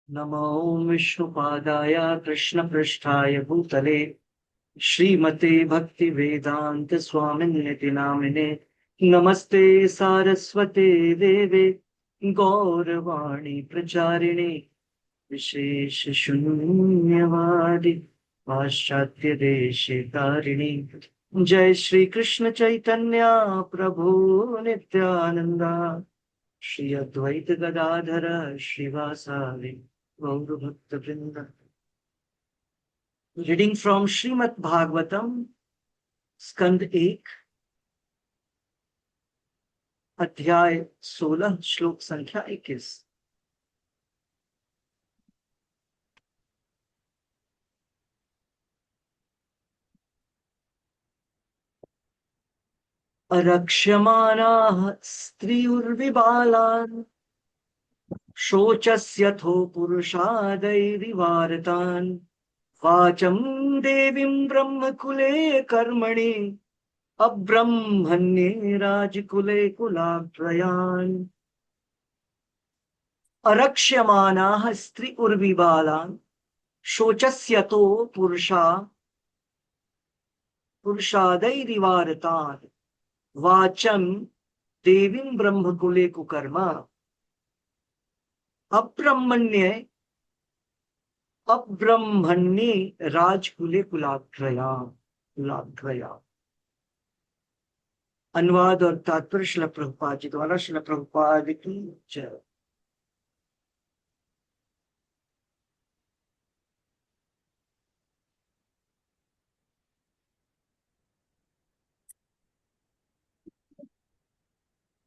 नमो विष्णुपादाय कृष्णपृष्ठाय भूतले श्रीमते भक्ति वेदांत स्वामिन्निति नामिने। नमस्ते सारस्वते देवे गौरवाणी प्रचारिणे विशेष शून्यवादी पाश्चात्य देशे तारिणी। जय श्री कृष्ण चैतन्य प्रभु नित्यानंदा श्री अद्वैत गदाधर श्रीवासादि गौर भक्त वृंद। रीडिंग फ्रॉम श्रीमद् भागवतम स्कंद 1 अध्याय 16 श्लोक संख्या 21। अरक्ष्यमाणाः स्त्रियुर्विबालान् शोचस्यथो पुरुषादैरिवारतान् वाचं देवीं ब्रह्मकुले कर्मणि अब्रह्मण्ये राजकुले कुलाग्रयान्। अरक्ष्यमाणाः स्त्रियुर्विबालान् शोचस्यतो पुरुषादैरिवारतान् वाचं देवीं ब्रह्मकुले कुकर्म अब्रह्मण्ये राजकुले कुलाग्रया। अनुवाद और तात्पर्य श्रील प्रभुपाद जी द्वारा। श्रील प्रभुपाद की जय।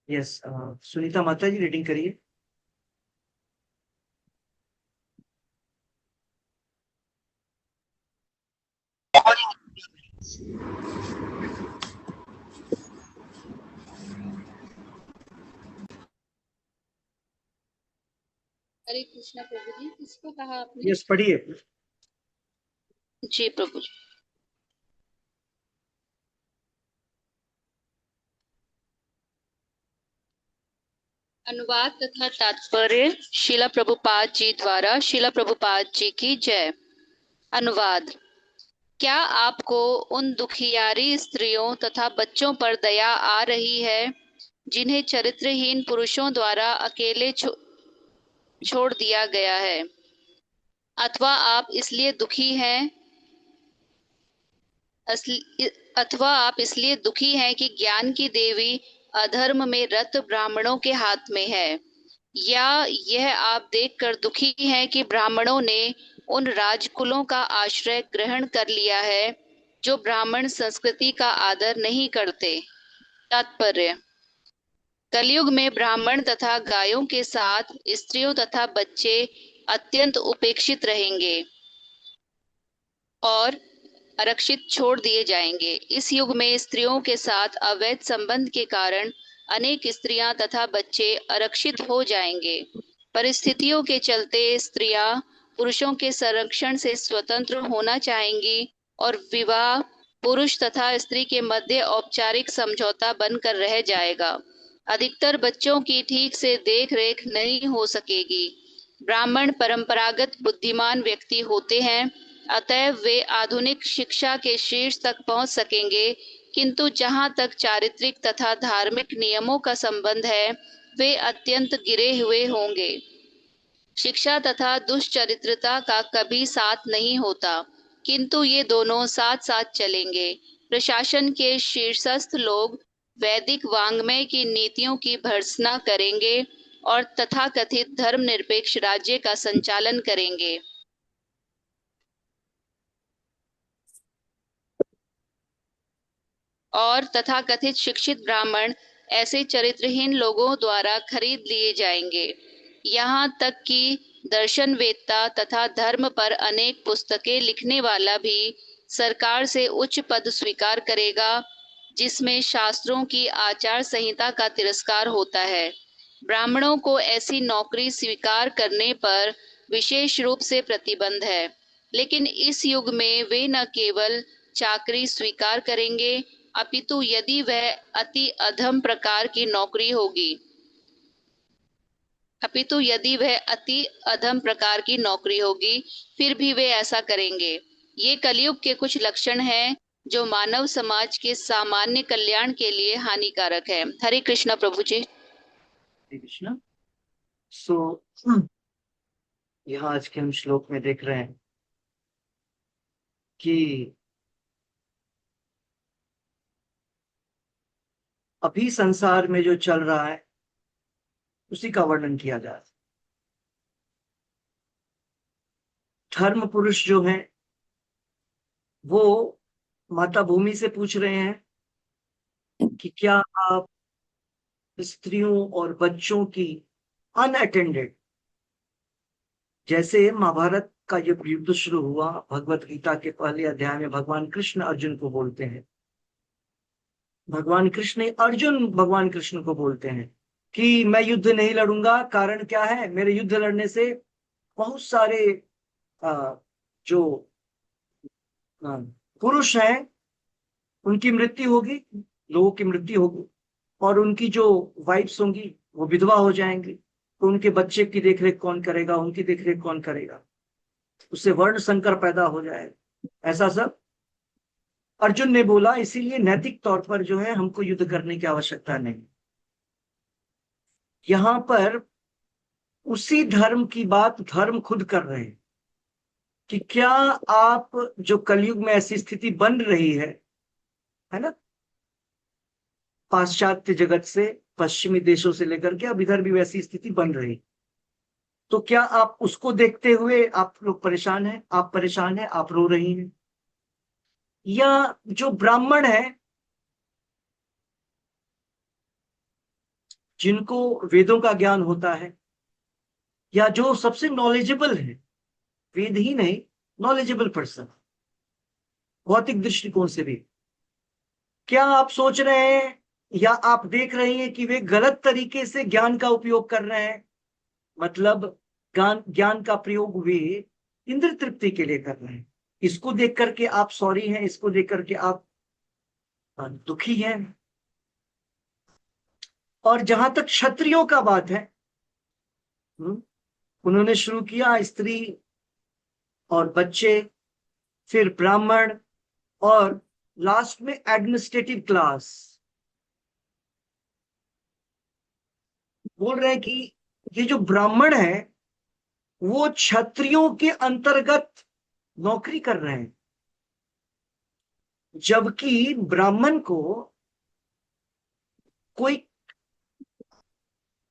यस, सुनीता माता जी रीडिंग करिए। हरे कृष्णा प्रभु जी, किसको कहा आपने? यस, पढ़िए। जी प्रभु जी। अनुवाद तथा तात्पर्य शीला प्रभुपाद जी द्वारा। शीला प्रभुपाद जी की जय। अनुवाद। क्या आपको उन दुखियारी स्त्रियों तथा बच्चों पर दया आ रही है जिन्हें चरित्रहीन पुरुषों द्वारा अकेले छोड़ दिया गया है? अथवा आप इसलिए दुखी हैं कि ज्ञान की देवी अधर्म में रत ब्राह्मणों के हाथ में है? या यह आप देखकर दुखी हैं कि ब्राह्मणों ने उन राजकुलों का आश्रय ग्रहण कर लिया है जो ब्राह्मण संस्कृति का आदर नहीं करते? तात्पर्य। कलयुग में ब्राह्मण तथा गायों के साथ स्त्रियों तथा बच्चे अत्यंत उपेक्षित रहेंगे और आरक्षित छोड़ दिए जाएंगे। इस युग में स्त्रियों के साथ अवैध संबंध के कारण अनेक स्त्रियां तथा बच्चे आरक्षित हो जाएंगे। परिस्थितियों के चलते स्त्रियां पुरुषों के संरक्षण से स्वतंत्र होना चाहेंगी और विवाह पुरुष तथा स्त्री के मध्य औपचारिक समझौता बनकर रह जाएगा। अधिकतर बच्चों की ठीक से देख रेख नहीं हो सकेगी। ब्राह्मण परंपरागत बुद्धिमान व्यक्ति होते हैं, अतएव वे आधुनिक शिक्षा के शीर्ष तक पहुंच सकेंगे, किंतु जहां तक चारित्रिक तथा धार्मिक नियमों का संबंध है वे अत्यंत गिरे हुए होंगे। शिक्षा तथा दुष्चरित्रता का कभी साथ नहीं होता, किंतु ये दोनों साथ साथ चलेंगे। प्रशासन के शीर्षस्थ लोग वैदिक वाङ्मय की नीतियों की भर्त्सना करेंगे और तथाकथित धर्मनिरपेक्ष राज्य का संचालन करेंगे। और तथाकथित शिक्षित ब्राह्मण ऐसे चरित्रहीन लोगों द्वारा खरीद लिए जाएंगे। यहाँ तक कि दर्शनवेत्ता तथा धर्म पर अनेक पुस्तकें लिखने वाला भी सरकार से उच्च पद स्वीकार करेगा जिसमें शास्त्रों की आचार संहिता का तिरस्कार होता है। ब्राह्मणों को ऐसी नौकरी स्वीकार करने पर विशेष रूप से प्रतिबंध है, लेकिन इस युग में वे न केवल चाकरी स्वीकार करेंगे अपितु यदि वह अति अधम प्रकार की नौकरी होगी अपितु यदि वह अति अधम प्रकार की नौकरी होगी फिर भी वे ऐसा करेंगे। ये कलयुग के कुछ लक्षण हैं जो मानव समाज के सामान्य कल्याण के लिए हानिकारक है। हरे कृष्णा प्रभु जी। हरे कृष्णा। सो यहाँ आज के हम श्लोक में देख रहे हैं कि अभी संसार में जो चल रहा है उसी का वर्णन किया जा रहा है। धर्म पुरुष जो हैं वो माता भूमि से पूछ रहे हैं कि क्या आप स्त्रियों और बच्चों की अनअटेंडेड, जैसे महाभारत का जब युद्ध शुरू हुआ, भगवत गीता के पहले अध्याय में भगवान कृष्ण अर्जुन को बोलते हैं, भगवान कृष्ण को बोलते हैं कि मैं युद्ध नहीं लड़ूंगा। कारण क्या है? मेरे युद्ध लड़ने से बहुत सारे जो अ, पुरुष हैं उनकी मृत्यु होगी, लोगों की मृत्यु होगी, और उनकी जो वाइफ्स होंगी वो विधवा हो जाएंगी, तो उनके बच्चे की देखरेख कौन करेगा, उनकी देखरेख कौन करेगा? उससे वर्ण संकर पैदा हो जाएगा। ऐसा सब अर्जुन ने बोला। इसीलिए नैतिक तौर पर जो है हमको युद्ध करने की आवश्यकता नहीं। यहां पर उसी धर्म की बात धर्म खुद कर रहे हैं कि क्या आप, जो कलयुग में ऐसी स्थिति बन रही है ना, पाश्चात्य जगत से, पश्चिमी देशों से लेकर के अब इधर भी वैसी स्थिति बन रही, तो क्या आप उसको देखते हुए आप लोग परेशान हैं? आप परेशान हैं, आप रो रही हैं? या जो ब्राह्मण है, जिनको वेदों का ज्ञान होता है, या जो सबसे नॉलेजेबल है, वेद ही नहीं, नॉलेजेबल पर्सन भौतिक दृष्टिकोण से भी, क्या आप सोच रहे हैं या आप देख रहे हैं कि वे गलत तरीके से ज्ञान का उपयोग कर रहे हैं? मतलब ज्ञान ज्ञान का प्रयोग वे इंद्र तृप्ति के लिए कर रहे हैं। इसको देख करके आप सॉरी हैं, इसको देख करके आप दुखी हैं। और जहां तक क्षत्रियों का बात है, उन्होंने शुरू किया स्त्री और बच्चे, फिर ब्राह्मण, और लास्ट में एडमिनिस्ट्रेटिव क्लास। बोल रहे हैं कि ये जो ब्राह्मण है वो क्षत्रियों के अंतर्गत नौकरी कर रहे हैं, जबकि ब्राह्मण को कोई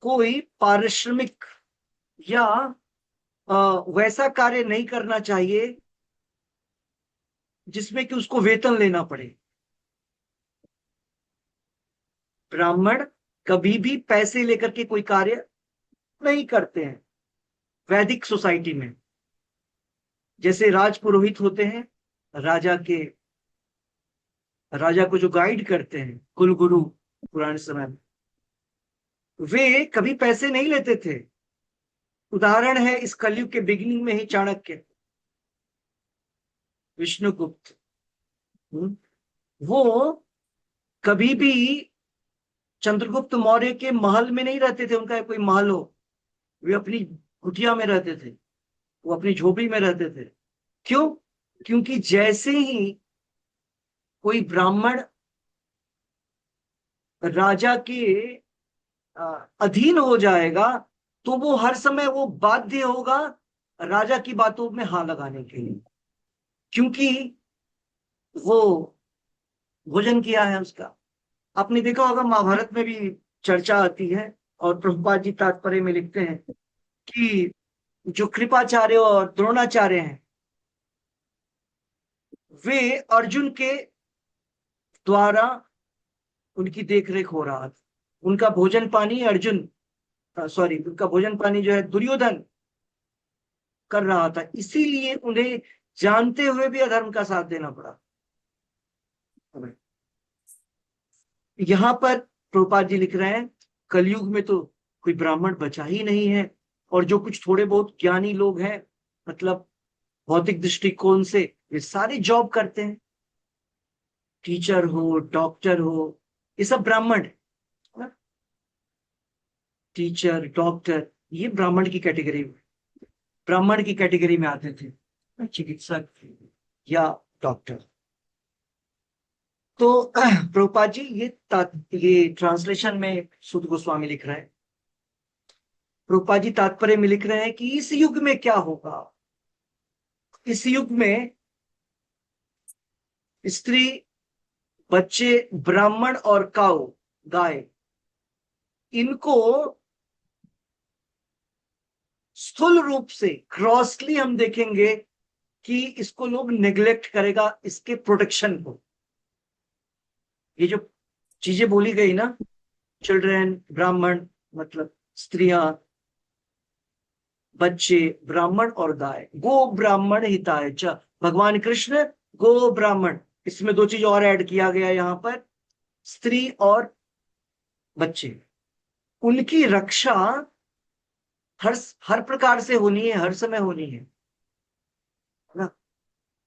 कोई पारिश्रमिक या वैसा कार्य नहीं करना चाहिए जिसमें कि उसको वेतन लेना पड़े। ब्राह्मण कभी भी पैसे लेकर के कोई कार्य नहीं करते हैं। वैदिक सोसाइटी में जैसे राजपुरोहित होते हैं, राजा को जो गाइड करते हैं, कुलगुरु पुराने समय में, वे कभी पैसे नहीं लेते थे। उदाहरण है इस कलयुग के बिगिनिंग में ही चाणक्य, विष्णुगुप्त, वो कभी भी चंद्रगुप्त मौर्य के महल में नहीं रहते थे, उनका कोई महल हो, वे अपनी कुटिया में रहते थे, वो अपनी झोपड़ी में रहते थे। क्यों? क्योंकि जैसे ही कोई ब्राह्मण राजा के अधीन हो जाएगा तो वो हर समय वो बाध्य होगा राजा की बातों में हाँ लगाने के लिए, क्योंकि वो भोजन किया है उसका। आपने देखा होगा महाभारत में भी चर्चा आती है, और प्रभुपाद जी तात्पर्य में लिखते हैं कि जो कृपाचार्य और द्रोणाचार्य हैं वे अर्जुन के द्वारा उनकी देखरेख हो रहा था। उनका भोजन पानी अर्जुन, सॉरी, उनका भोजन पानी जो है दुर्योधन कर रहा था, इसीलिए उन्हें जानते हुए भी अधर्म का साथ देना पड़ा। यहां पर प्रभुपाद जी लिख रहे हैं कलयुग में तो कोई ब्राह्मण बचा ही नहीं है, और जो कुछ थोड़े बहुत ज्ञानी लोग हैं, मतलब भौतिक दृष्टिकोण से, ये सारे जॉब करते हैं, टीचर हो, डॉक्टर हो, ये सब ब्राह्मण है ना? टीचर, डॉक्टर, ये ब्राह्मण की कैटेगरी में आते थे, चिकित्सक या डॉक्टर। तो प्रभुपाद जी ये ट्रांसलेशन में सुध गोस्वामी लिख रहे हैं, प्रभुपाद जी तात्पर्य में लिख रहे हैं कि इस युग में क्या होगा। इस युग में स्त्री, बच्चे, ब्राह्मण और काऊ, गाय, इनको स्थूल रूप से ग्रॉसली हम देखेंगे कि इसको लोग नेग्लेक्ट करेगा, इसके प्रोटेक्शन को। ये जो चीजें बोली गई ना, चिल्ड्रन, ब्राह्मण मतलब स्त्रियां, बच्चे, ब्राह्मण और गाय, गो ब्राह्मण हिताय च, भगवान कृष्ण गो ब्राह्मण, इसमें दो चीज और ऐड किया गया यहां पर, स्त्री और बच्चे, उनकी रक्षा हर प्रकार से होनी है, हर समय होनी है ना।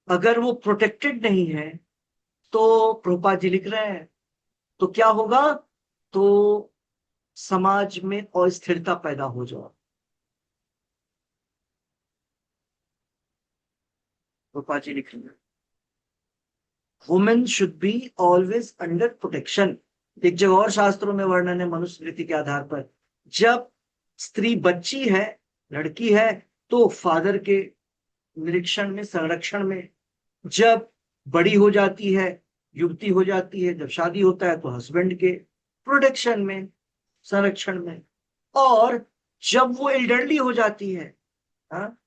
अगर वो प्रोटेक्टेड नहीं है तो प्रभुपाद जी लिख रहे हैं तो क्या होगा, तो समाज में अस्थिरता पैदा हो जाए। प्रभुपाद जी लिख रहे हैं women should be always under protection. एक जगह और शास्त्रों में वर्णन है मनुस्मृति के आधार पर, जब स्त्री बच्ची है, लड़की है, तो फादर के निरीक्षण में, संरक्षण में, जब बड़ी हो जाती है, युवती हो जाती है, जब शादी होता है तो हस्बैंड के प्रोटेक्शन में, संरक्षण में, और जब वो एल्डरली हो जाती है, हाँ,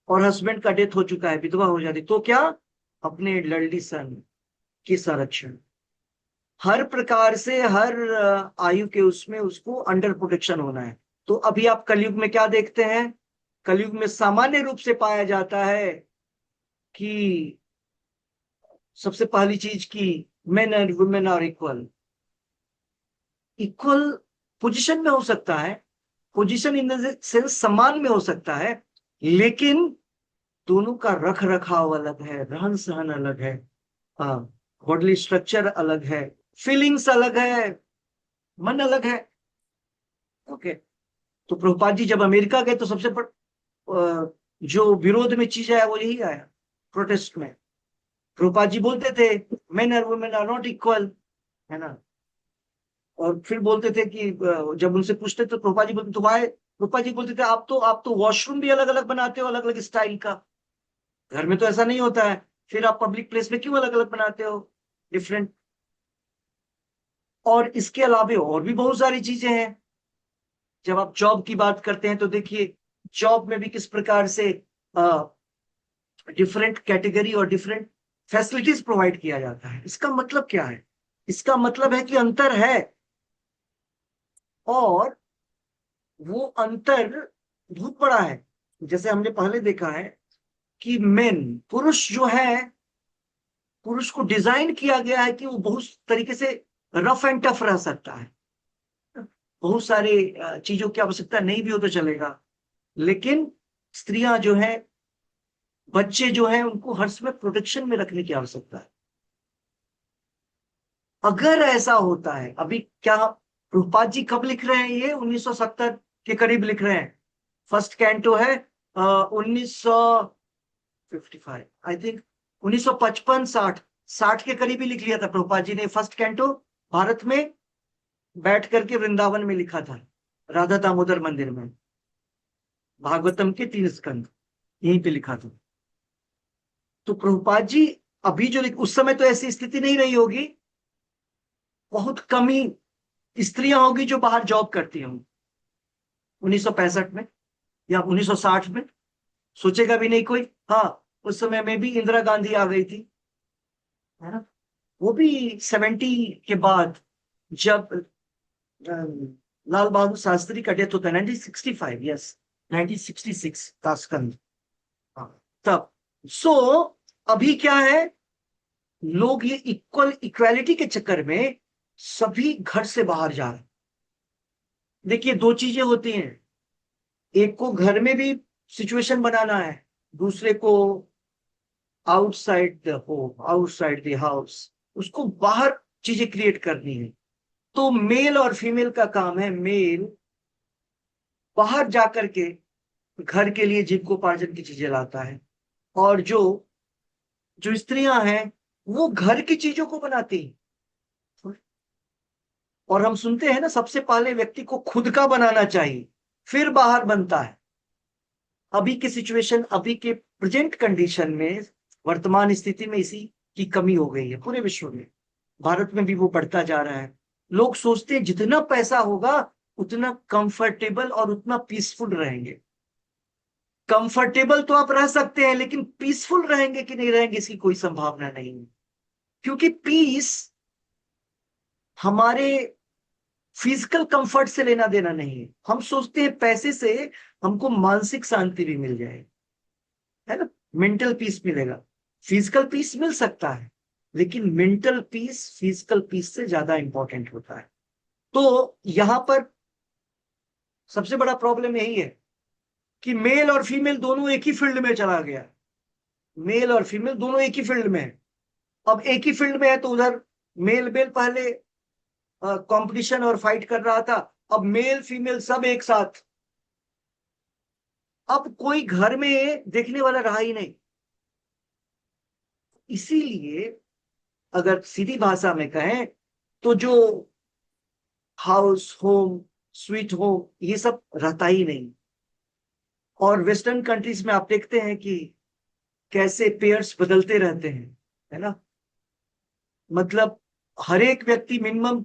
और हस्बैंड का डेथ हो चुका है, विधवा हो जाती, तो क्या, अपने एल्डरली सन की संरक्षण, हर प्रकार से, हर आयु के उसमें उसको अंडर प्रोटेक्शन होना है। तो अभी आप कलयुग में क्या देखते हैं, कलयुग में सामान्य रूप से पाया जाता है कि सबसे पहली चीज की men and women are equal. Equal position में हो सकता है, पोजीशन इन द सेंस समान में हो सकता है, लेकिन दोनों का रख रखाव अलग है, रहन सहन अलग है, बॉडली स्ट्रक्चर अलग है, फीलिंग्स अलग है, मन अलग है। ओके। तो प्रभुपाद जी जब अमेरिका गए तो सबसे जो विरोध में चीज आया वो यही आया, प्रोटेस्ट में। प्रभुपाद जी बोलते थे मेन और वुमेन आर नॉट इक्वल, है ना। और फिर बोलते थे कि जब उनसे पूछते तो प्रभुपाद जी बोलते तुम्हारे, प्रभुपाद जी बोलते थे आप तो वॉशरूम भी अलग अलग बनाते हो, अलग अलग स्टाइल का, घर में तो ऐसा नहीं होता है, फिर आप पब्लिक प्लेस में क्यों अलग अलग बनाते हो, डिफरेंट। और इसके अलावा और भी बहुत सारी चीजें हैं। जब आप जॉब की बात करते हैं तो देखिए जॉब में भी किस प्रकार से डिफरेंट कैटेगरी और डिफरेंट फैसिलिटीज प्रोवाइड किया जाता है। इसका मतलब क्या है, इसका मतलब है कि अंतर है, और वो अंतर बहुत बड़ा है। जैसे हमने पहले देखा है कि मेन, पुरुष जो है, पुरुष को डिजाइन किया गया है कि वो बहुत तरीके से रफ एंड टफ रह सकता है, बहुत सारे चीजों की आवश्यकता नहीं भी हो तो चलेगा, लेकिन स्त्रियां जो है, बच्चे जो है, उनको हर समय प्रोटेक्शन में रखने की आवश्यकता है। अगर ऐसा होता है, अभी क्या प्रभुपाद जी कब लिख रहे हैं, ये 1970 के करीब लिख रहे हैं। फर्स्ट कैंटो है 1955 आई थिंक, 1955 60 के करीब ही लिख लिया था प्रभुपाद जी ने फर्स्ट कैंटो, भारत में बैठ करके वृंदावन में लिखा था, राधा दामोदर मंदिर में, भागवतम के 3 स्कंद यहीं पे लिखा था। तो प्रभुपाद जी अभी जो उस समय तो ऐसी स्थिति नहीं रही होगी, बहुत कम ही स्त्रियां होगी जो बाहर जॉब करती होंगी 1965 में या 1960 में, सोचेगा भी नहीं कोई। हाँ, उस समय में भी इंदिरा गांधी आ गई थी, है ना, वो भी 70 के बाद, जब लाल बहादुर शास्त्री का डेथ होता है 1965, यस 1966 ताशकंद, हाँ, तब। सो अभी क्या है, लोग ये इक्वालिटी के चक्कर में सभी घर से बाहर जा रहे हैं। देखिए दो चीजें होती हैं, एक को घर में भी सिचुएशन बनाना है, दूसरे को outside the home, outside the house, उसको बाहर चीजें क्रिएट करनी है। तो मेल और फीमेल का काम है, मेल बाहर जाकर के घर के लिए जीविकोपार्जन की चीजें लाता है, और जो जो स्त्रियां हैं वो घर की चीजों को बनाती हैं। और हम सुनते हैं ना, सबसे पहले व्यक्ति को खुद का बनाना चाहिए, फिर बाहर बनता है। अभी की सिचुएशन, अभी के प्रेजेंट कंडीशन में, वर्तमान स्थिति में इसी की कमी हो गई है पूरे विश्व में। भारत में भी वो बढ़ता जा रहा है। लोग सोचते हैं जितना पैसा होगा उतना कंफर्टेबल और उतना पीसफुल रहेंगे। कंफर्टेबल तो आप रह सकते हैं, लेकिन पीसफुल रहेंगे कि नहीं रहेंगे इसकी कोई संभावना नहीं है। क्योंकि पीस हमारे फिजिकल कंफर्ट से लेना देना नहीं है। हम सोचते हैं पैसे से हमको मानसिक शांति भी मिल जाए, है ना, मेंटल पीस मिलेगा। फिजिकल पीस मिल सकता है, लेकिन मेंटल पीस फिजिकल पीस से ज्यादा इंपॉर्टेंट होता है। तो यहां पर सबसे बड़ा प्रॉब्लम यही है कि मेल और फीमेल दोनों एक ही फील्ड में चला गया। मेल और फीमेल दोनों एक ही फील्ड में है। अब एक ही फील्ड में है तो उधर मेल मेल पहले कंपटीशन और फाइट कर रहा था, अब मेल फीमेल सब एक साथ। अब कोई घर में देखने वाला रहा ही नहीं। इसीलिए अगर सीधी भाषा में कहें तो जो हाउस होम स्वीट होम ये सब रहता ही नहीं। और वेस्टर्न कंट्रीज में आप देखते हैं कि कैसे पेयर्स बदलते रहते हैं, है ना। मतलब हर एक व्यक्ति मिनिमम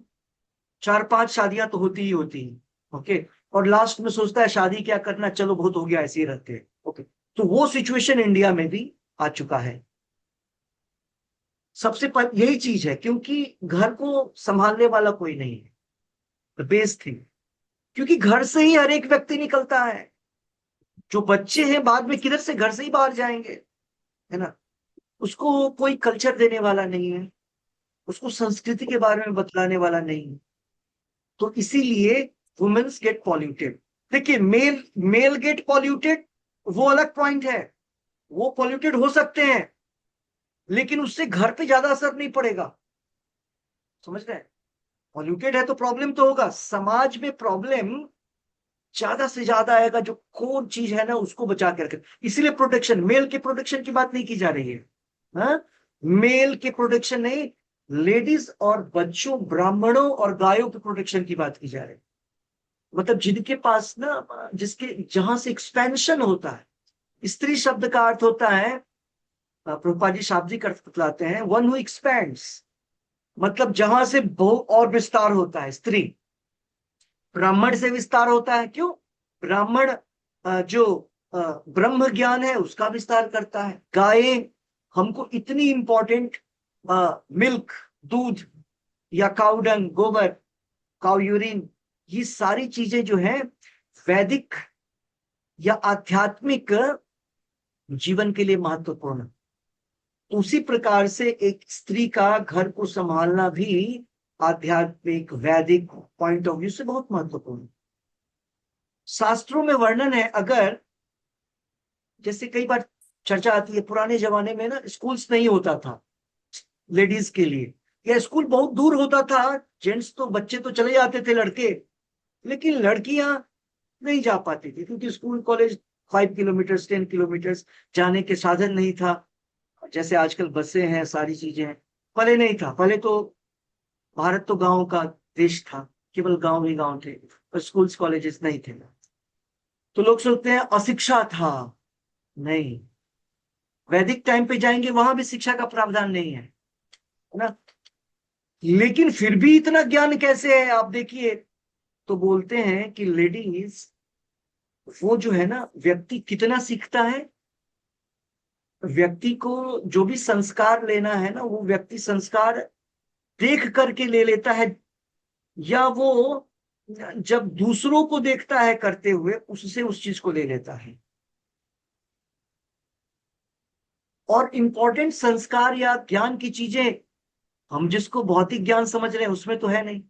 4-5 शादियां तो होती ही होती हैं। ओके। और लास्ट में सोचता है शादी क्या करना, चलो बहुत हो गया, ऐसे ही रहते हैं। ओके। तो वो सिचुएशन इंडिया में भी आ चुका है। सबसे यही चीज है, क्योंकि घर को संभालने वाला कोई नहीं है, बेस थी। क्योंकि घर से ही हर एक व्यक्ति निकलता है। जो बच्चे हैं बाद में किधर से, घर से ही बाहर जाएंगे, है ना। उसको कोई कल्चर देने वाला नहीं है, उसको संस्कृति के बारे में बतलाने वाला नहीं है। तो इसीलिए वुमेन्स गेट पॉल्यूटेड। देखिए, मेल मेल गेट पॉल्यूटेड वो अलग पॉइंट है। वो पॉल्यूटेड हो सकते हैं, लेकिन उससे घर पे ज्यादा असर नहीं पड़ेगा। समझ रहे हैं। पॉल्यूटेड है तो प्रॉब्लम तो होगा, समाज में प्रॉब्लम ज्यादा से ज्यादा आएगा। जो कोर चीज है ना उसको बचा के रखे। इसीलिए प्रोटेक्शन, मेल के प्रोटेक्शन की बात नहीं की जा रही है। हाँ? मेल के प्रोटेक्शन नहीं, लेडीज और बच्चों, ब्राह्मणों और गायों के प्रोटेक्शन की बात की जा रही है। मतलब जिनके पास ना, जिसके जहां से एक्सपेंशन होता है। स्त्री शब्द का अर्थ होता है, प्रभुपाद जी शाब्दिक अर्थ बतलाते हैं, वन हु एक्सपेंड्स। मतलब जहां से बहु और विस्तार होता है। स्त्री, ब्राह्मण से विस्तार होता है। क्यों? ब्राह्मण जो ब्रह्म ज्ञान है उसका विस्तार करता है। गायें हमको इतनी इंपॉर्टेंट, मिल्क, दूध, या काउडंग, गोबर, काउ यूरिन, ये सारी चीजें जो है वैदिक या आध्यात्मिक जीवन के लिए महत्वपूर्ण। उसी प्रकार से एक स्त्री का घर को संभालना भी आध्यात्मिक वैदिक पॉइंट ऑफ व्यू से बहुत महत्वपूर्ण। शास्त्रों में वर्णन है, अगर जैसे कई बार चर्चा आती है, पुराने जमाने में ना स्कूल्स नहीं होता था लेडीज के लिए, या स्कूल बहुत दूर होता था। जेंट्स तो, बच्चे तो चले जाते थे, लड़के, लेकिन लड़कियां नहीं जा पाती थी, क्योंकि स्कूल कॉलेज 5 किलोमीटर 10 किलोमीटर जाने के साधन नहीं था। जैसे आजकल बसें हैं, सारी चीजें हैं, पहले नहीं था। पहले तो भारत तो गांव का देश था, केवल गांव ही गांव थे, और स्कूल्स कॉलेजेस नहीं थे। तो लोग सोचते हैं अशिक्षा था। नहीं, वैदिक टाइम पे जाएंगे वहां भी शिक्षा का प्रावधान नहीं है ना। लेकिन फिर भी इतना ज्ञान कैसे है, आप देखिए। तो बोलते हैं कि लेडीज, वो जो है ना, व्यक्ति कितना सीखता है। व्यक्ति को जो भी संस्कार लेना है ना, वो व्यक्ति संस्कार देख करके ले लेता है, या वो जब दूसरों को देखता है करते हुए उससे उस चीज को ले लेता है। और इंपॉर्टेंट संस्कार या ज्ञान की चीजें हम जिसको भौतिक ज्ञान समझ रहे हैं उसमें तो है नहीं,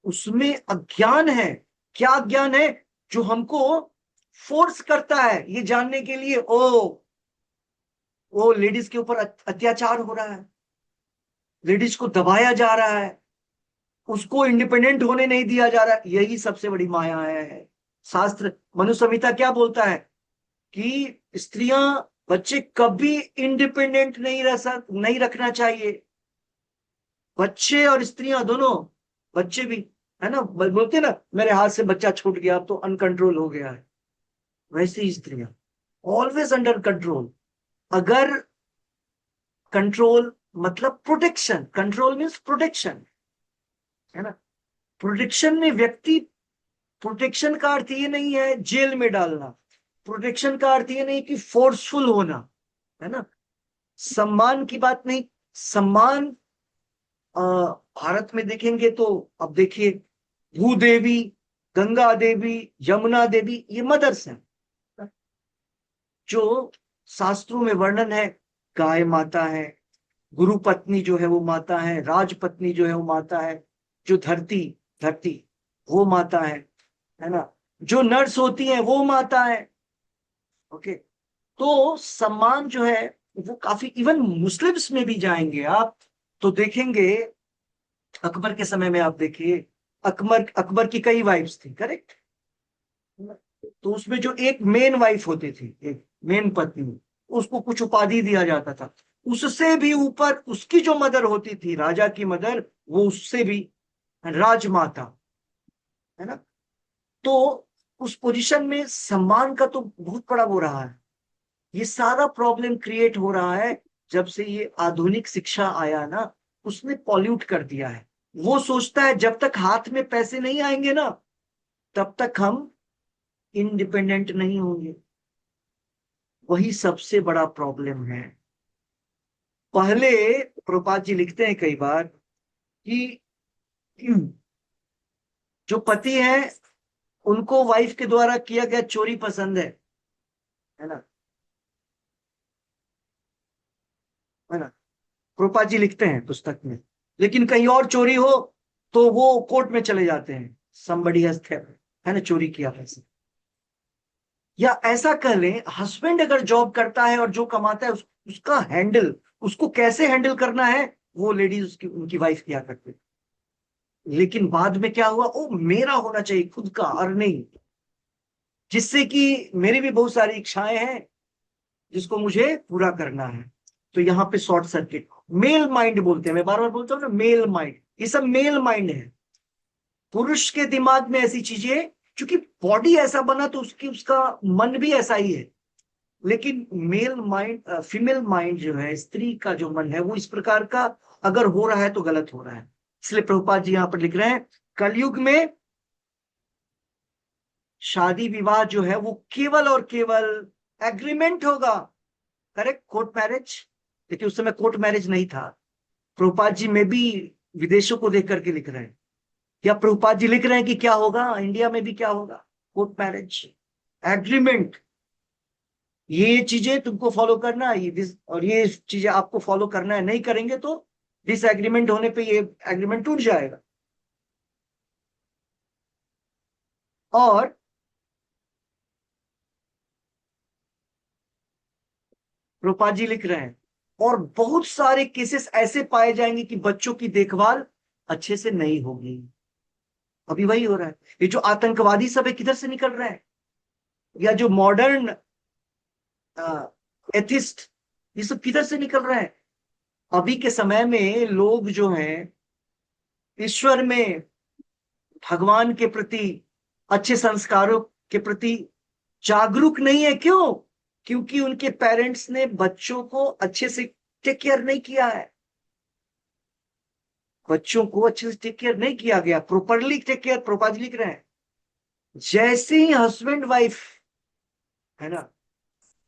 उसमें अज्ञान है। क्या ज्ञान है? जो हमको फोर्स करता है ये जानने के लिए, ओ लेडीज के ऊपर अत्याचार हो रहा है, लेडीज को दबाया जा रहा है, उसको इंडिपेंडेंट होने नहीं दिया जा रहा। यही सबसे बड़ी माया है। शास्त्र मनु संहिता क्या बोलता है कि स्त्रियां, बच्चे कभी इंडिपेंडेंट नहीं रखना चाहिए। बच्चे और स्त्रियां दोनों, बच्चे भी, है ना, बोलते हैं ना मेरे हाथ से बच्चा छूट गया अब तो अनकंट्रोल हो गया है, वैसे ही स्त्रियां ऑलवेज अंडर कंट्रोल। अगर कंट्रोल मतलब प्रोटेक्शन, कंट्रोल मीन्स प्रोटेक्शन, है ना। प्रोटेक्शन में व्यक्ति, प्रोटेक्शन का अर्थ ये नहीं है जेल में डालना, प्रोटेक्शन का अर्थ ये नहीं कि फोर्सफुल होना, है ना। सम्मान की बात नहीं। सम्मान भारत में देखेंगे तो, अब देखिए, भूदेवी, गंगा देवी, यमुना देवी, ये मदर्स हैं जो शास्त्रों में वर्णन है। गाय माता है, गुरु पत्नी जो है वो माता है, राज पत्नी जो है वो माता है, जो धरती, धरती वो माता है ना, जो नर्स होती है वो माता है। ओके। तो सम्मान जो है वो काफी, इवन मुस्लिम्स में भी जाएंगे आप तो देखेंगे, अकबर के समय में आप देखिए, अकबर अकबर की कई वाइफ्स थी, करेक्ट। तो उसमें जो एक मेन वाइफ होती थी, एक मेन पत्नी, उसको कुछ उपाधि दिया जाता था। उससे भी ऊपर उसकी जो मदर होती थी, राजा की मदर, वो उससे भी राजमाता, है ना। तो उस पोजीशन में सम्मान का तो बहुत बड़ा वो रहा है। ये सारा प्रॉब्लम क्रिएट हो रहा है जब से ये आधुनिक शिक्षा आया ना, उसने पॉल्यूट कर दिया है। वो सोचता है जब तक हाथ में पैसे नहीं आएंगे ना, तब तक हम इंडिपेंडेंट नहीं होंगे। वही सबसे बड़ा प्रॉब्लम है। पहले प्रभुपाद जी लिखते हैं कई बार कि जो पति है उनको वाइफ के द्वारा किया गया चोरी पसंद है ना, है ना। प्रभुपाद जी लिखते हैं पुस्तक में, लेकिन कहीं और चोरी हो तो वो कोर्ट में चले जाते हैं, somebody has theft, है ना, चोरी किया पैसे। या ऐसा कह लें, हस्बैंड अगर जॉब करता है और जो कमाता है उसका हैंडल, उसको कैसे हैंडल करना है, वो लेडीज उसकी उनकी वाइफ किया करते। लेकिन बाद में क्या हुआ, ओ मेरा होना चाहिए खुद का अर्निंग, जिससे कि मेरी भी बहुत सारी इच्छाएं हैं जिसको मुझे पूरा करना है। तो यहाँ पे शॉर्ट सर्किट, मेल माइंड बोलते हैं, मैं बार बार बोलता हूँ ना, मेल माइंड, ये सब मेल माइंड है। पुरुष के दिमाग में ऐसी चीजें, क्योंकि बॉडी ऐसा बना तो उसकी उसका मन भी ऐसा ही है। लेकिन मेल माइंड, फीमेल माइंड जो है, स्त्री का जो मन है वो इस प्रकार का अगर हो रहा है तो गलत हो रहा है। इसलिए प्रभुपाद जी यहाँ पर लिख रहे हैं, कलयुग में शादी विवाह जो है वो केवल और केवल एग्रीमेंट होगा, करेक्ट, कोर्ट मैरिज। देखिए उस समय कोर्ट मैरिज नहीं था। प्रभुपाद जी में भी विदेशों को देख करके लिख रहे हैं, या प्रभुपाद जी लिख रहे हैं कि क्या होगा इंडिया में भी, क्या होगा, कोर्ट मैरिज, एग्रीमेंट। ये चीजें तुमको फॉलो करना है, और ये चीजें आपको फॉलो करना है, नहीं करेंगे तो डिस एग्रीमेंट होने पे ये एग्रीमेंट टूट जाएगा। और रूपा जी लिख रहे हैं, और बहुत सारे केसेस ऐसे पाए जाएंगे कि बच्चों की देखभाल अच्छे से नहीं होगी। अभी वही हो रहा है। ये जो आतंकवादी सब है किधर से निकल रहे हैं, या जो मॉडर्न एथिस्ट, ये सब किधर से निकल रहे हैं। अभी के समय में लोग जो हैं ईश्वर में, भगवान के प्रति, अच्छे संस्कारों के प्रति जागरूक नहीं है। क्यों? क्योंकि उनके पेरेंट्स ने बच्चों को अच्छे से टेक केयर नहीं किया है। बच्चों को अच्छे से टेक केयर नहीं किया गया, प्रॉपरली टेक केयर। प्रोपाज लिख रहे हैं, जैसे ही हस्बैंड वाइफ, है ना,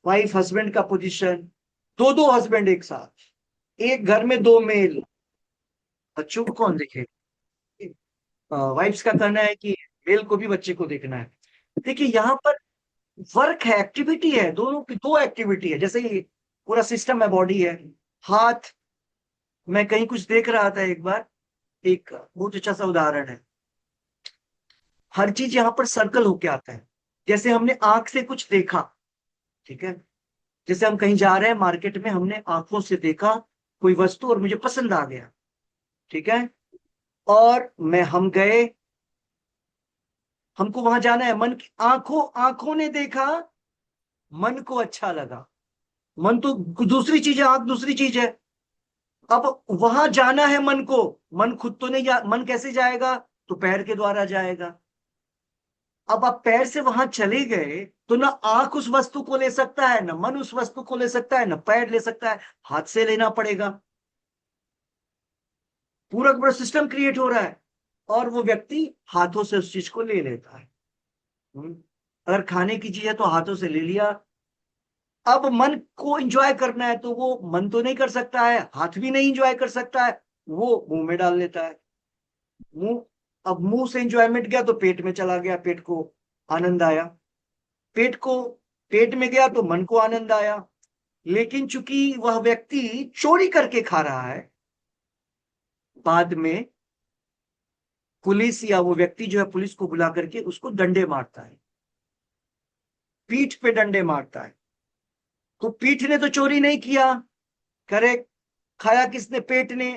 वाइफ हस्बैंड का पोजीशन, दो दो हस्बैंड एक साथ, एक घर में दो मेल, बच्चों को कौन देखे। वाइफ्स का कहना है कि मेल को भी बच्चे को देखना है। देखिए यहाँ पर वर्क है, एक्टिविटी है, दोनों की दो एक्टिविटी है। जैसे ये पूरा सिस्टम है, बॉडी है, हाथ। मैं कहीं कुछ देख रहा था एक बार, एक बहुत अच्छा सा उदाहरण है। हर चीज यहाँ पर सर्कल होके आता है। जैसे हमने आंख से कुछ देखा, ठीक है, जैसे हम कहीं जा रहे हैं मार्केट में, हमने आंखों से देखा कोई वस्तु और मुझे पसंद आ गया, ठीक है, और हम गए, हमको वहां जाना है, मन की आंखों ने देखा, मन को अच्छा लगा। मन तो दूसरी चीज है, आंख दूसरी चीज है। अब वहां जाना है मन को, मन खुद तो नहीं मन कैसे जाएगा? तो पैर के द्वारा जाएगा। अब आप पैर से वहां चले गए तो ना आंख उस वस्तु को ले सकता है, ना मन उस वस्तु को ले सकता है, ना पैर ले सकता है, हाथ से लेना पड़ेगा। पूरा पूरा सिस्टम क्रिएट हो रहा है, और वो व्यक्ति हाथों से उस चीज को ले लेता है। हम्म। अगर खाने की चीज है तो हाथों से ले लिया। अब मन को एंजॉय करना है तो वो मन तो नहीं कर सकता है, हाथ भी नहीं एंजॉय कर सकता है, वो मुंह में डाल लेता है। मुंह, अब मुंह से एंजॉयमेंट गया तो पेट में चला गया, पेट को आनंद आया। पेट को, पेट में गया तो मन को आनंद आया। लेकिन चूंकि वह व्यक्ति चोरी करके खा रहा है, बाद में पुलिस या वो व्यक्ति जो है पुलिस को बुला करके उसको डंडे मारता है, पीठ पे डंडे मारता है। तो पीठ ने तो चोरी नहीं किया, करेक्ट, खाया किसने? पेट ने।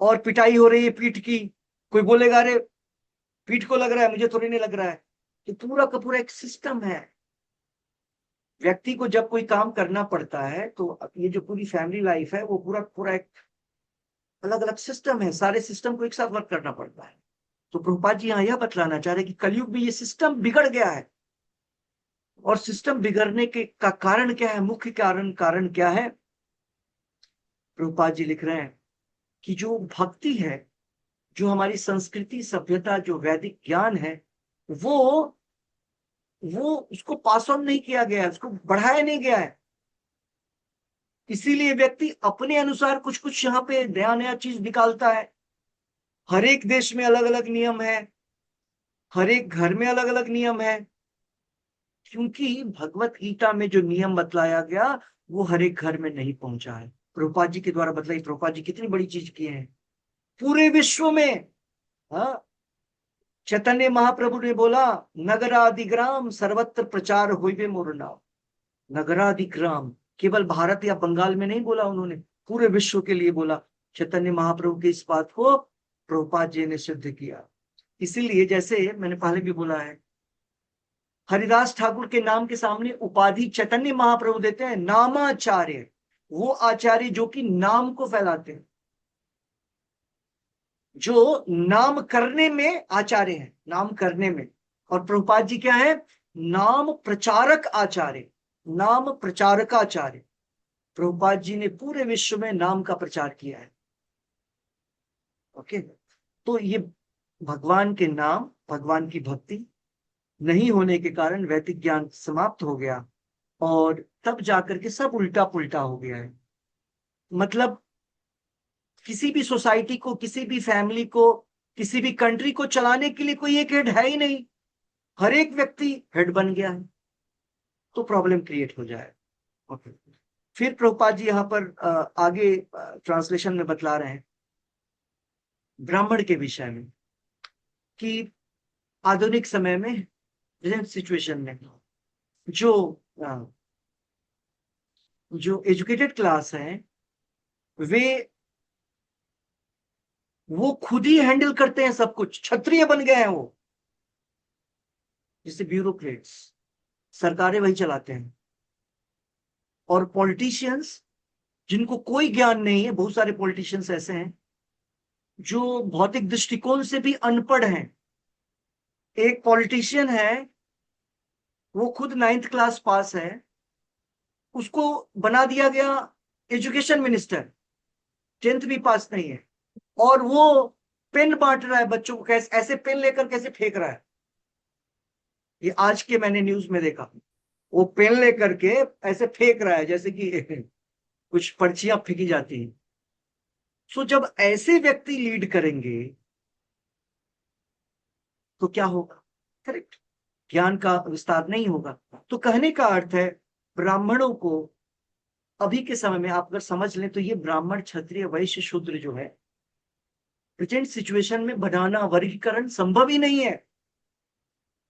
और पिटाई हो रही है पीठ की। कोई बोलेगा अरे पीठ को लग रहा है, मुझे थोड़ी नहीं लग रहा है। ये पूरा का पूरा एक सिस्टम है। व्यक्ति को जब कोई काम करना पड़ता है तो ये जो पूरी फैमिली लाइफ है वो पूरा पूरा एक अलग अलग सिस्टम है, सारे सिस्टम को एक साथ वर्क करना पड़ता है। तो प्रभुपाद जी यहाँ यह बतलाना चाह रहे हैं कि कलयुग में ये सिस्टम बिगड़ गया है। और सिस्टम बिगड़ने के का कारण क्या है? मुख्य कारण क्या है? प्रभुपाद जी लिख रहे हैं कि जो भक्ति है, जो हमारी संस्कृति सभ्यता, जो वैदिक ज्ञान है, वो वो उसको पास ऑन नहीं किया गया है, उसको बढ़ाया नहीं गया है। इसीलिए व्यक्ति अपने अनुसार कुछ कुछ यहाँ पे नया नया चीज निकालता है। हर एक देश में अलग अलग नियम है, हर एक घर में अलग अलग नियम है, क्योंकि भगवत गीता में जो नियम बतलाया गया वो हर एक घर में नहीं पहुंचा है। प्रभुपाद जी के द्वारा बतलाई, प्रभुपाद जी कितनी बड़ी चीज किए हैं पूरे विश्व में। हाँ, चैतन्य महाप्रभु ने बोला, नगरादिग्राम सर्वत्र प्रचार होइबे मोर नाम। नगरादिग्राम केवल भारत या बंगाल में नहीं बोला उन्होंने, पूरे विश्व के लिए बोला। चैतन्य महाप्रभु की इस बात को प्रभुपाद जी ने सिद्ध किया। इसीलिए जैसे मैंने पहले भी बोला है, हरिदास ठाकुर के नाम के सामने उपाधि चैतन्य महाप्रभु देते हैं, नामाचार्य। वो आचार्य जो कि नाम को फैलाते हैं, जो नाम करने में आचार्य है, नाम करने में। और प्रभुपाद जी क्या है? नाम प्रचारक आचार्य, नाम प्रचारकाचार्य। प्रभुपाद जी ने पूरे विश्व में नाम का प्रचार किया है। ओके, तो ये भगवान के नाम, भगवान की भक्ति नहीं होने के कारण वैदिक ज्ञान समाप्त हो गया, और तब जाकर के सब उल्टा पुल्टा हो गया है। मतलब किसी भी सोसाइटी को, किसी भी फैमिली को, किसी भी कंट्री को चलाने के लिए कोई एक हेड है ही नहीं, हर एक व्यक्ति हेड बन गया है, तो प्रॉब्लम क्रिएट हो जाए। ओके, फिर प्रभुपाद जी यहाँ पर आगे ट्रांसलेशन में बतला रहे हैं ब्राह्मण के विषय में, कि आधुनिक समय में, प्रेजेंट सिचुएशन में, जो जो एजुकेटेड क्लास है, वे वो खुद ही हैंडल करते हैं सब कुछ, क्षत्रिय बन गए हैं वो। जैसे ब्यूरोक्रेट्स, सरकारें वही चलाते हैं। और पॉलिटिशियंस, जिनको कोई ज्ञान नहीं है, बहुत सारे पॉलिटिशियंस ऐसे हैं जो भौतिक दृष्टिकोण से भी अनपढ़ हैं। एक पॉलिटिशियन है, वो खुद 9th क्लास पास है, उसको बना दिया गया एजुकेशन मिनिस्टर, 10th भी पास नहीं है, और वो पेन बांट रहा है बच्चों को, कैसे ऐसे पेन लेकर कैसे फेंक रहा है। ये आज के मैंने न्यूज में देखा, वो पेन लेकर के ऐसे फेंक रहा है जैसे कि कुछ पर्चियां फेंकी जाती हैं। सो जब ऐसे व्यक्ति लीड करेंगे तो क्या होगा? करेक्ट, ज्ञान का विस्तार नहीं होगा। तो कहने का अर्थ है, ब्राह्मणों को अभी के समय में आप अगर समझ लें तो ये ब्राह्मण क्षत्रिय वैश्य शूद्र जो है, प्रेजेंट सिचुएशन में बनाना वर्गीकरण संभव ही नहीं है।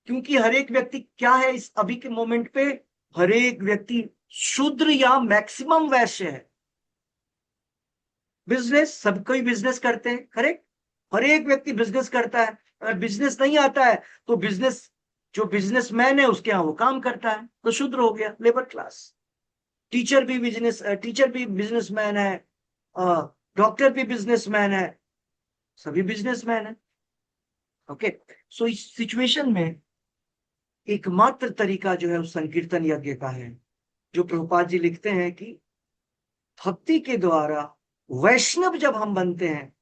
क्योंकि हर एक व्यक्ति क्या है इस अभी के मोमेंट पे? हर एक व्यक्ति शूद्र या मैक्सिमम वैश्य है। बिजनेस, सब कोई बिजनेस करते हैं, करेक्ट। हर एक व्यक्ति बिजनेस करता है। अगर बिजनेस नहीं आता है तो बिजनेस, जो बिजनेसमैन है उसके यहाँ वो काम करता है, तो शूद्र हो गया, लेबर क्लास। टीचर भी बिजनेसमैन है, डॉक्टर भी बिजनेसमैन है, सभी बिजनेसमैन है। ओके, सो इस सिचुएशन में एकमात्र तरीका जो है उस संकीर्तन यज्ञ का है, जो प्रभुपाद जी लिखते हैं कि भक्ति के द्वारा वैष्णव जब हम बनते हैं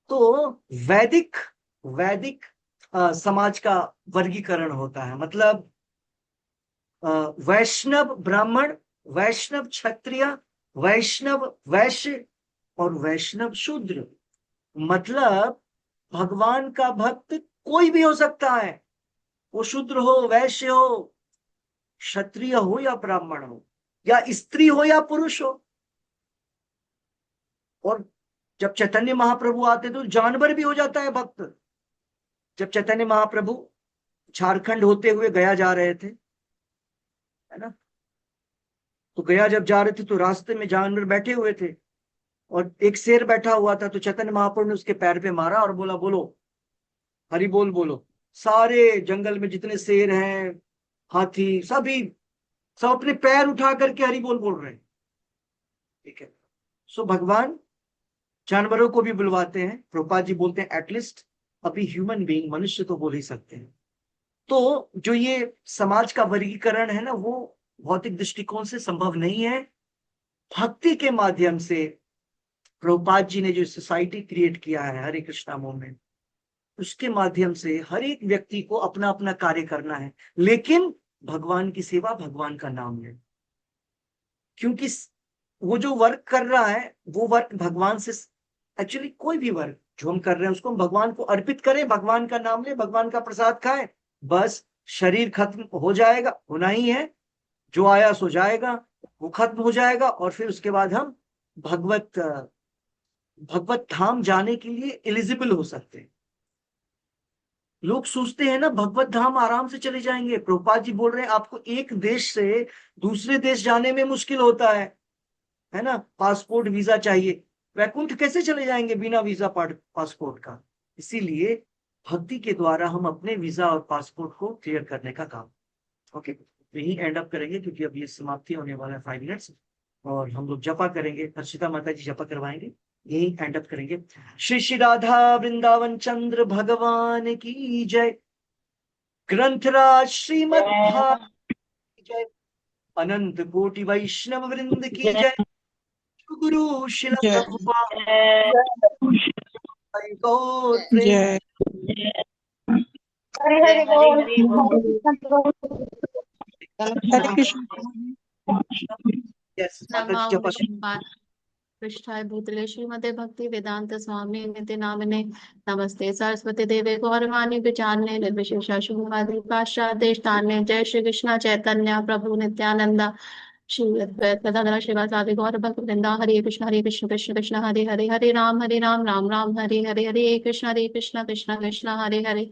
तो वैदिक वैदिक समाज का वर्गीकरण होता है। मतलब वैष्णव ब्राह्मण, वैष्णव क्षत्रिय, वैष्णव वैश्य और वैष्णव शूद्र। मतलब भगवान का भक्त कोई भी हो सकता है, वो शूद्र हो, वैश्य हो, क्षत्रिय हो या ब्राह्मण हो, या स्त्री हो या पुरुष हो। और जब चैतन्य महाप्रभु आते तो जानवर भी हो जाता है भक्त। जब चैतन्य महाप्रभु झारखंड होते हुए गया जा रहे थे, है ना, तो गया जब जा रहे थे तो रास्ते में जानवर बैठे हुए थे और एक शेर बैठा हुआ था। तो चैतन्य महाप्रभु ने उसके पैर पे मारा और बोला, बोलो हरि बोल बोलो। सारे जंगल में जितने शेर हैं, हाथी, सभी सब अपने पैर उठा करके हरि बोल बोल रहे हैं। ठीक है, सो भगवान जानवरों को भी बुलवाते हैं। प्रभुपाद जी बोलते हैं एटलीस्ट अभी ह्यूमन बीइंग, मनुष्य तो बोल ही सकते हैं। तो जो ये समाज का वर्गीकरण है ना, वो भौतिक दृष्टिकोण से संभव नहीं है। भक्ति के माध्यम से प्रभुपाद जी ने जो सोसाइटी क्रिएट किया है हरे कृष्णा मूवमेंट, उसके माध्यम से हर एक व्यक्ति को अपना अपना कार्य करना है, लेकिन भगवान की सेवा, भगवान का नाम है। क्योंकि वो जो वर्क कर रहा है वो वर्क भगवान से, एक्चुअली कोई भी वर्क जो हम कर रहे हैं उसको हम भगवान को अर्पित करें, भगवान का नाम ले, भगवान का प्रसाद खाएं, बस शरीर खत्म हो जाएगा, होना ही है, जो आया सो जाएगा, वो खत्म हो जाएगा। और फिर उसके बाद हम भगवत भगवत धाम जाने के लिए एलिजिबल हो सकते हैं। लोग सोचते हैं ना भगवत धाम आराम से चले जाएंगे। प्रभुपाद जी बोल रहे हैं आपको एक देश से दूसरे देश जाने में मुश्किल होता है ना, पासपोर्ट वीजा चाहिए। वैकुंठ कैसे चले जाएंगे बिना वीजा पासपोर्ट का? इसीलिए भक्ति के द्वारा हम अपने वीजा और पासपोर्ट को क्लियर करने का काम, ओके, यही एंड अप करेंगे क्योंकि अब ये समाप्ति होने वाला है 5 मिनट्स। और हम लोग जपा करेंगे, हर्षिता माता जी जपा करवाएंगे, यही एंड अप करेंगे। श्री श्री राधा वृंदावन चंद्र भगवान की जय। ग्रंथराज श्रीमद् भागवत की जय। अनंत कोटि वैष्णव वृंद की जय। गुरु शिल प्रभुपाद गौर प्रेम। हरे हरे बोल। हरे कृष्ण। यस माता जी जपा। पृष्ठाय भूतले श्रीमते भक्ति वेदांत स्वामी नित्य नामिने नमस्ते सरस्वती देवे गौरवाणी विचारने निर्विशेषा शुभवादी पाश्चात देशतान्य। जय श्री कृष्ण चैतन्य प्रभु नित्यानंदा श्री अद्वैत शिवासादि गौर भक्त वृंदा। हरे कृष्ण कृष्ण कृष्ण हरे हरे, हरे राम राम राम हरे हरे, हरे कृष्ण कृष्ण कृष्ण हरे हरे,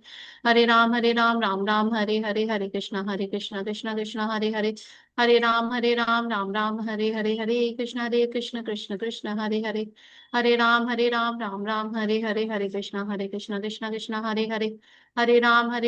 हरे राम राम राम हरे हरे, हरे कृष्ण कृष्ण कृष्ण हरे हरे, हरे राम राम राम हरे हरे, हरे कृष्ण कृष्ण कृष्ण हरे हरे, हरे राम राम राम हरे हरे, हरे कृष्ण कृष्ण कृष्ण हरे हरे, हरे राम